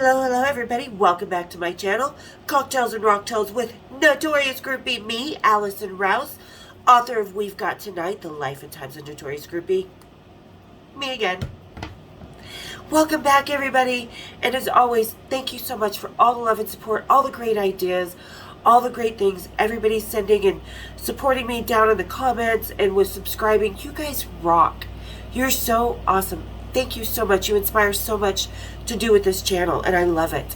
Hello everybody. Welcome back to my channel, Cocktails and Rocktails with Notorious Groupie, me, Allison Rouse, author of We've Got Tonight, The Life and Times of Notorious Groupie. Me again. Welcome back everybody, and as always, thank you so much for all the love and support, all the great ideas, all the great things everybody's sending and supporting me down in the comments and with subscribing. You guys rock. You're so awesome. Thank you so much. You inspire so much to do with this channel, and I love it.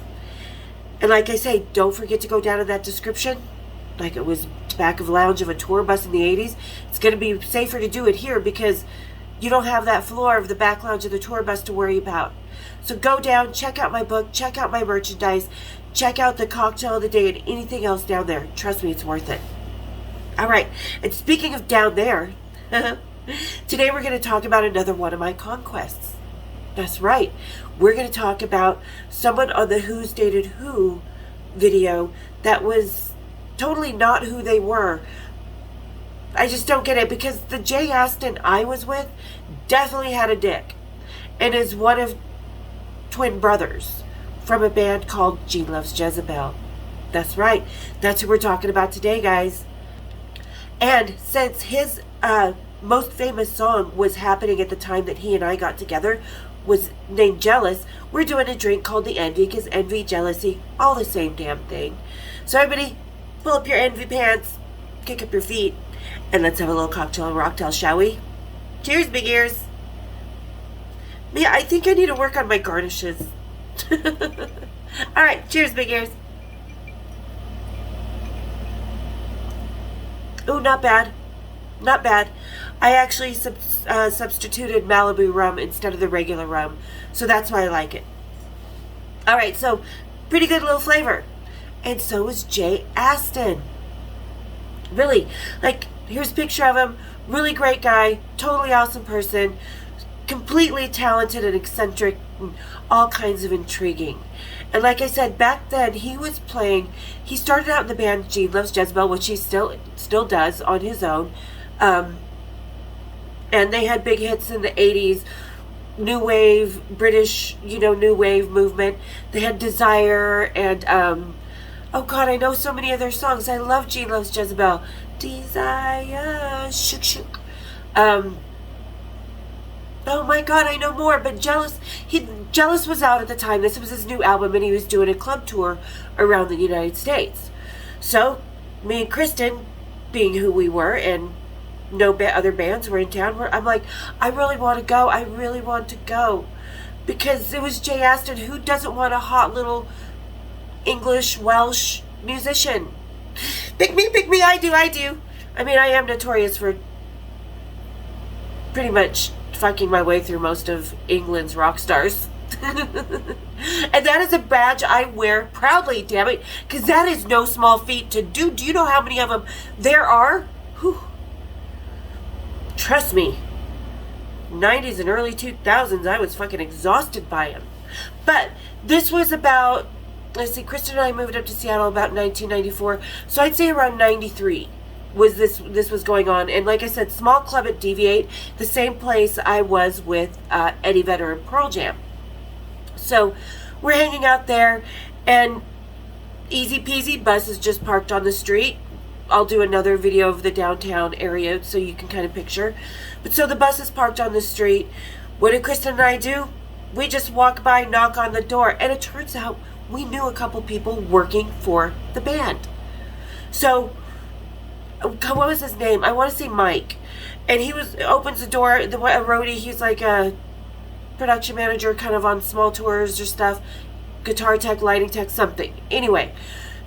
And like I say, don't forget to go down in that description, like it was back of lounge of a tour bus in the 80s. It's going to be safer to do it here because you don't have that floor of the back lounge of the tour bus to worry about. So go down, check out my book, check out my merchandise, check out the cocktail of the day and anything else down there. Trust me, it's worth it. All right, and speaking of down there, today we're going to talk about another one of my conquests. That's right. We're going to talk about someone on the Who's Dated Who video that was totally not who they were. I just don't get it because the Jay Aston I was with definitely had a dick and is one of twin brothers from a band called Gene Loves Jezebel. That's right. That's who we're talking about today, guys. And since his most famous song was happening at the time that he and I got together, was named Jealous, we're doing a drink called the Envy, because envy, jealousy, all the same damn thing. So everybody, pull up your envy pants, kick up your feet, and let's have a little cocktail and rocktail, shall we? Cheers, big ears. Yeah, I think I need to work on my garnishes. Alright, cheers, big ears. Ooh, not bad. Not bad. I actually substituted Malibu rum instead of the regular rum, so that's why I like it. Alright, so pretty good little flavor. And so is Jay Aston. Really, like, here's a picture of him. Really great guy, totally awesome person, completely talented and eccentric, and all kinds of intriguing. And like I said, back then he was playing, he started out in the band Gene Loves Jezebel, which he still does on his own. And they had big hits in the 80s, new wave, British, new wave movement. They had Desire and, oh God, I know so many of their songs. I love Gene Loves Jezebel. Desire, shook shook. Oh my God, I know more, but Jealous was out at the time. This was his new album, and he was doing a club tour around the United States. So, me and Kristen, being who we were, and no other bands were in town, I'm like, I really want to go. I really want to go. Because it was Jay Aston. Who doesn't want a hot little English, Welsh musician? Pick me, I do. I mean, I am notorious for pretty much fucking my way through most of England's rock stars. And that is a badge I wear proudly, damn it, because that is no small feat to do. Do you know how many of them there are? Whew. Trust me, 90s and early 2000s, I was fucking exhausted by them. But this was about, let's see, Kristen and I moved up to Seattle about 1994, so I'd say around 93 was this was going on. And like I said, small club at Deviate, the same place I was with Eddie Vedder and Pearl Jam. So we're hanging out there, and easy peasy, bus is just parked on the street. I'll do another video of the downtown area so you can kind of picture. But so the bus is parked on the street. What did Kristen and I do? We just walk by, knock on the door, and it turns out we knew a couple people working for the band. So, what was his name? I want to say Mike. And he opens the door, a roadie, he's like a production manager kind of on small tours or stuff. Guitar tech, lighting tech, something. Anyway,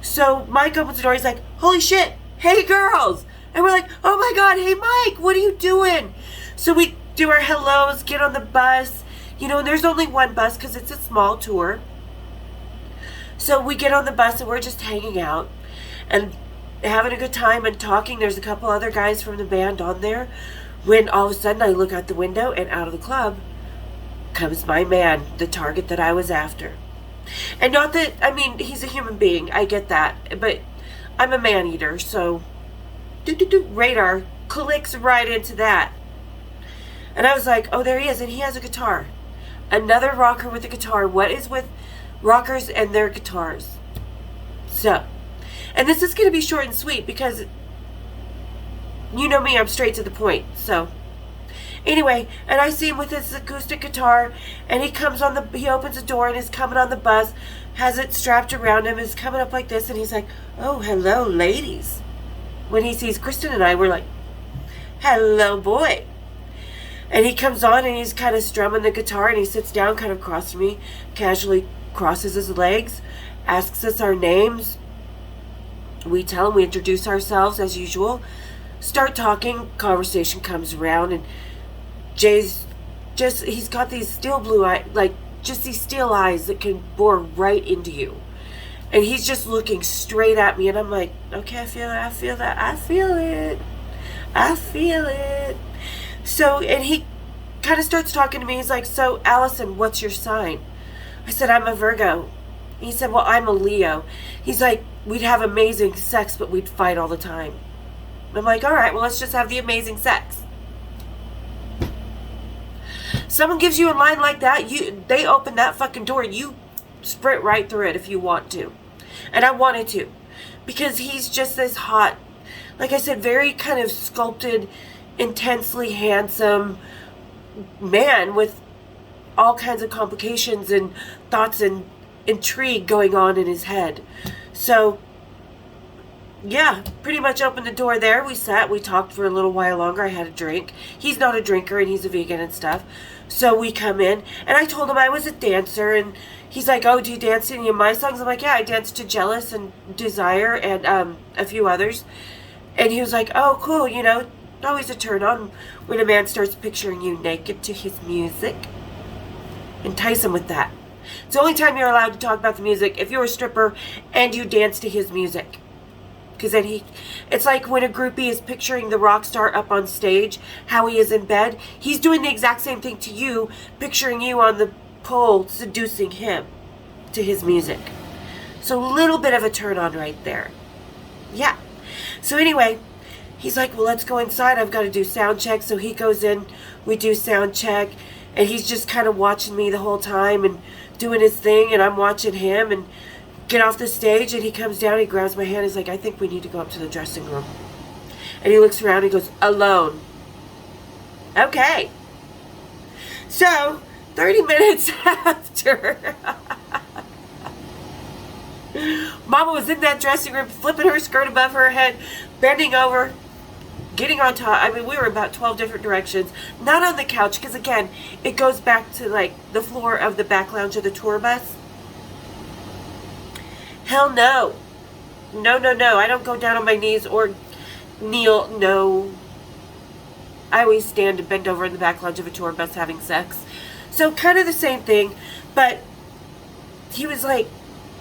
so Mike opens the door, he's like, holy shit, hey girls! And we're like, oh my God, hey Mike, what are you doing? So we do our hellos, get on the bus, and there's only one bus because it's a small tour. So we get on the bus and we're just hanging out and having a good time and talking. There's a couple other guys from the band on there, when all of a sudden I look out the window and out of the club comes my man, the target that I was after. And not that, I mean, he's a human being, I get that, but I'm a man-eater, so radar clicks right into that. And I was like, oh, there he is, and he has a guitar. Another rocker with a guitar. What is with rockers and their guitars. So, and this is going to be short and sweet because you know me, I'm straight to the point. So, anyway, and I see him with his acoustic guitar, and he opens the door and is coming on the bus, has it strapped around him, is coming up like this, and he's like, "Oh, hello, ladies." When he sees Kristen and I, we're like, "Hello, boy." And he comes on and he's kind of strumming the guitar, and he sits down kind of across from me, casually crosses his legs, asks us our names. We tell him, we introduce ourselves as usual, start talking, conversation comes around, and Jay's he's got these steel blue eyes, like just these steel eyes that can bore right into you. And he's just looking straight at me, and I'm like, okay, I feel it. So, and he kind of starts talking to me. He's like, "So, Allison, what's your sign?" I said, "I'm a Virgo." He said, "Well, I'm a Leo." He's like, "We'd have amazing sex, but we'd fight all the time." I'm like, "All right, well, let's just have the amazing sex." Someone gives you a line like that, they open that fucking door, you sprint right through it if you want to. And I wanted to, because he's just this hot, like I said, very kind of sculpted, intensely handsome man with all kinds of complications and thoughts and intrigue going on in his head. So, yeah, pretty much opened the door there. We sat, we talked for a little while longer. I had a drink. He's not a drinker and he's a vegan and stuff. So we come in, and I told him I was a dancer, and he's like, "Oh, do you dance any of my songs?" I'm like, "Yeah, I danced to Jealous and Desire and a few others." And he was like, "Oh, cool, you know, always a turn on when a man starts picturing you naked to his music." Entice him with that. It's the only time you're allowed to talk about the music if you're a stripper and you dance to his music. Because then it's like when a groupie is picturing the rock star up on stage, how he is in bed. He's doing the exact same thing to you, picturing you on the pole, seducing him to his music. So a little bit of a turn on right there. Yeah. So anyway, he's like, "Well, let's go inside. I've got to do sound check." So he goes in, we do sound check, and he's just kind of watching me the whole time and doing his thing, and I'm watching him, and get off the stage, and he comes down, he grabs my hand, he's like, "I think we need to go up to the dressing room." And he looks around, he goes, "Alone." Okay. So, 30 minutes after, Mama was in that dressing room, flipping her skirt above her head, bending over, getting on top. I mean, we were about 12 different directions. Not on the couch, because again, it goes back to like the floor of the back lounge of the tour bus. Hell no. No. I don't go down on my knees or kneel. No. I always stand and bend over in the back lounge of a tour bus having sex. So kind of the same thing. But he was like,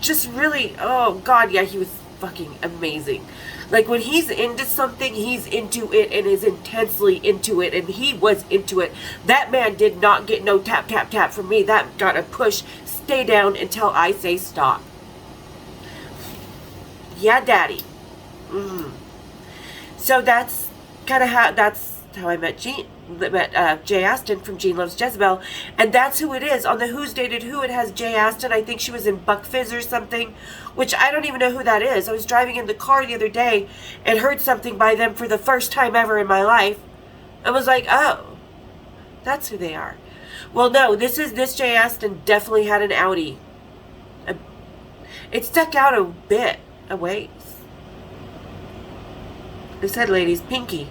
just really, oh God, yeah, he was fucking amazing. Like when he's into something, he's into it and is intensely into it. And he was into it. That man did not get no tap, tap, tap from me. That got a push. Stay down until I say stop. Yeah, daddy. So that's kind of how I met Jay Aston from Gene Loves Jezebel, and that's who it is. On the Who's Dated Who, it has Jay Aston. I think she was in Buck Fizz or something, which I don't even know who that is. I was driving in the car the other day and heard something by them for the first time ever in my life. I was like, oh, that's who they are. Well, no, this Jay Aston definitely had an Audi. It stuck out a bit. A ways. I said, ladies, pinky.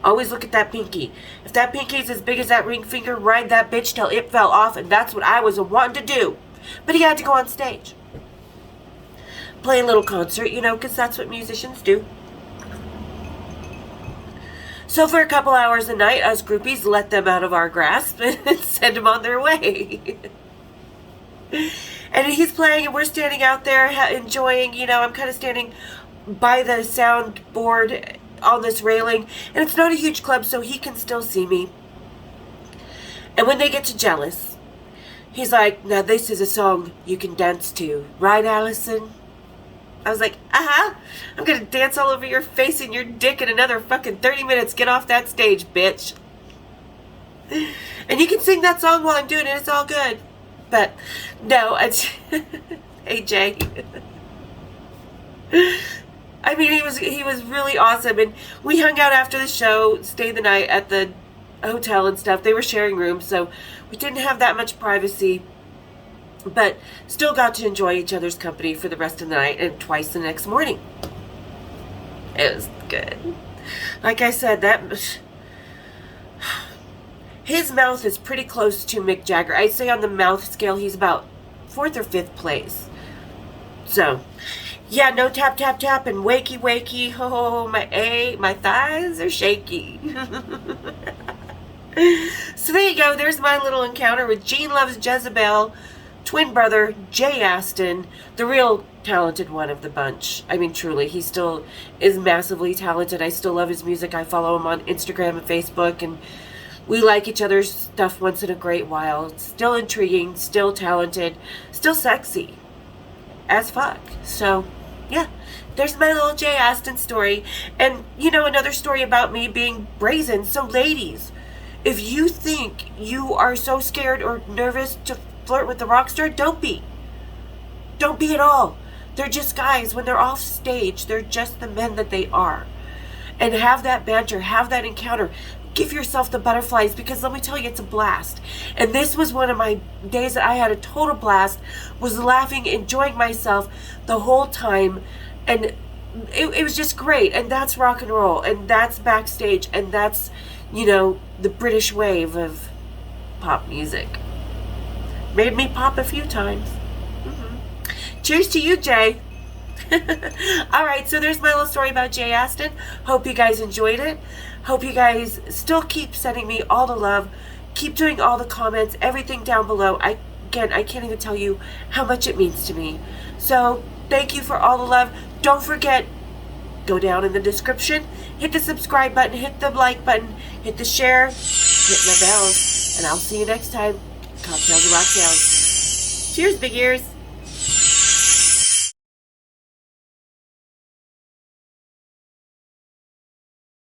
Always look at that pinky. If that pinky's as big as that ring finger, ride that bitch till it fell off, and that's what I was wanting to do. But he had to go on stage. Play a little concert, you know, because that's what musicians do. So for a couple hours a night, us groupies let them out of our grasp and send them on their way. And he's playing, and we're standing out there enjoying, you know, I'm kind of standing by the soundboard on this railing. And it's not a huge club, so he can still see me. And when they get to Jealous, he's like, "Now this is a song you can dance to. Right, Allison?" I was like, "Uh-huh. I'm going to dance all over your face and your dick in another fucking 30 minutes. Get off that stage, bitch." And you can sing that song while I'm doing it. It's all good. But no, it's hey Jay. I mean, he was really awesome, and we hung out after the show, stayed the night at the hotel and stuff. They were sharing rooms, so we didn't have that much privacy, but still got to enjoy each other's company for the rest of the night and twice the next morning. It was good. Like I said, his mouth is pretty close to Mick Jagger. I'd say on the mouth scale, he's about 4th or 5th place. So, yeah, no tap, tap, tap, and wakey, wakey. Oh, my thighs are shaky. So there you go. There's my little encounter with Gene Loves Jezebel, twin brother Jay Aston, the real talented one of the bunch. I mean, truly, he still is massively talented. I still love his music. I follow him on Instagram and Facebook, and we like each other's stuff once in a great while. Still intriguing, still talented, still sexy as fuck. So, yeah, there's my little Jay Aston story. And, you know, another story about me being brazen. So, ladies, if you think you are so scared or nervous to flirt with the rock star, don't be. Don't be at all. They're just guys. When they're off stage, they're just the men that they are. And have that banter, have that encounter. Give yourself the butterflies, because let me tell you, it's a blast. And this was one of my days that I had a total blast, was laughing, enjoying myself the whole time. And it was just great. And that's rock and roll. And that's backstage. And that's, you know, the British wave of pop music. Made me pop a few times. Cheers to you, Jay. Alright, so there's my little story about Jay Aston. Hope you guys enjoyed it. Hope you guys still keep sending me all the love. Keep doing all the comments, everything down below. I can't even tell you how much it means to me. So, thank you for all the love. Don't forget, go down in the description, hit the subscribe button, hit the like button, hit the share, hit my bells, and I'll see you next time. Cocktails and Rock Tales. Cheers, big ears.